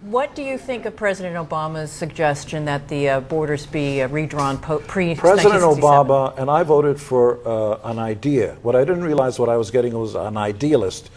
What do you think of President Obama's suggestion that the borders be redrawn President pre-1967? Obama, and I voted for an idea. What I didn't realize what I was getting was an idealist.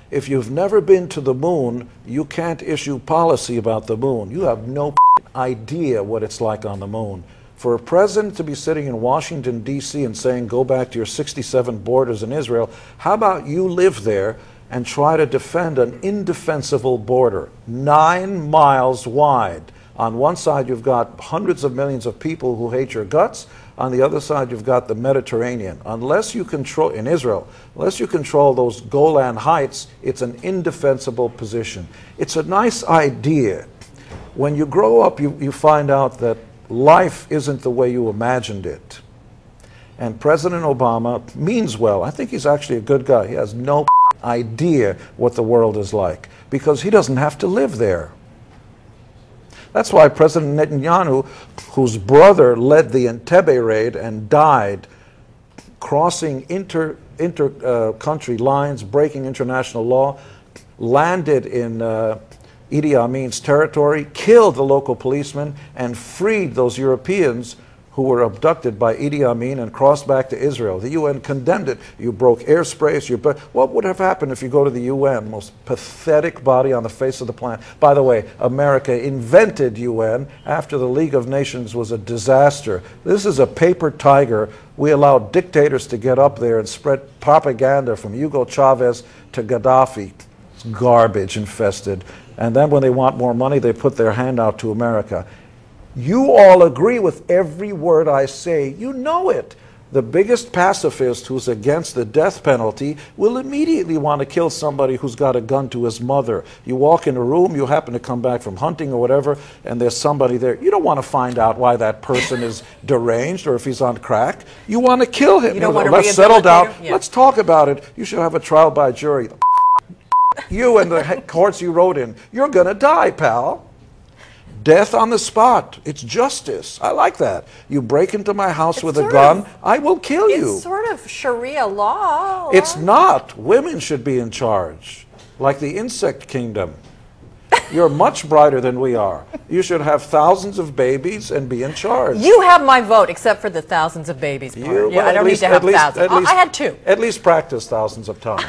If you've never been to the moon, you can't issue policy about the moon. You have no idea what it's like on the moon. For a president to be sitting in Washington, D.C. and saying, go back to your 67 borders in Israel, how about you live there and try to defend an indefensible border, 9 miles wide? On one side, you've got hundreds of millions of people who hate your guts. On the other side, you've got the Mediterranean. Unless you control, in Israel, unless you control those Golan Heights, it's an indefensible position. It's a nice idea. When you grow up, you find out that life isn't the way you imagined it. And President Obama means well. I think he's actually a good guy. He has no idea what the world is like because he doesn't have to live there. That's why President Netanyahu, whose brother led the Entebbe raid and died crossing inter-country lines, breaking international law, landed in Idi Amin's territory, killed the local policeman, and freed those Europeans who were abducted by Idi Amin and crossed back to Israel. The UN condemned it. You broke airspace. What would have happened if you go to the UN, most pathetic body on the face of the planet? By the way, America invented UN after the League of Nations was a disaster. This is a paper tiger. We allowed dictators to get up there and spread propaganda from Hugo Chavez to Gaddafi. It's garbage infested. And then when they want more money, they put their hand out to America. You all agree with every word I say. You know it. The biggest pacifist who's against the death penalty will immediately want to kill somebody who's got a gun to his mother. You walk in a room, you happen to come back from hunting or whatever, and there's somebody there. You don't want to find out why that person is deranged or if he's on crack. You want to kill him. You don't want to Let's settle down. Yeah. Let's talk about it. You should have a trial by jury. You and the courts you wrote in, you're going to die, pal. Death on the spot. It's justice. I like that. You break into my house with a gun, I will kill you. It's sort of Sharia law. It's not. Women should be in charge, like the insect kingdom. You're much brighter than we are. You should have thousands of babies and be in charge. You have my vote, except for the thousands of babies part. Yeah, I don't need to have thousands. I had 2. At least practice thousands of times.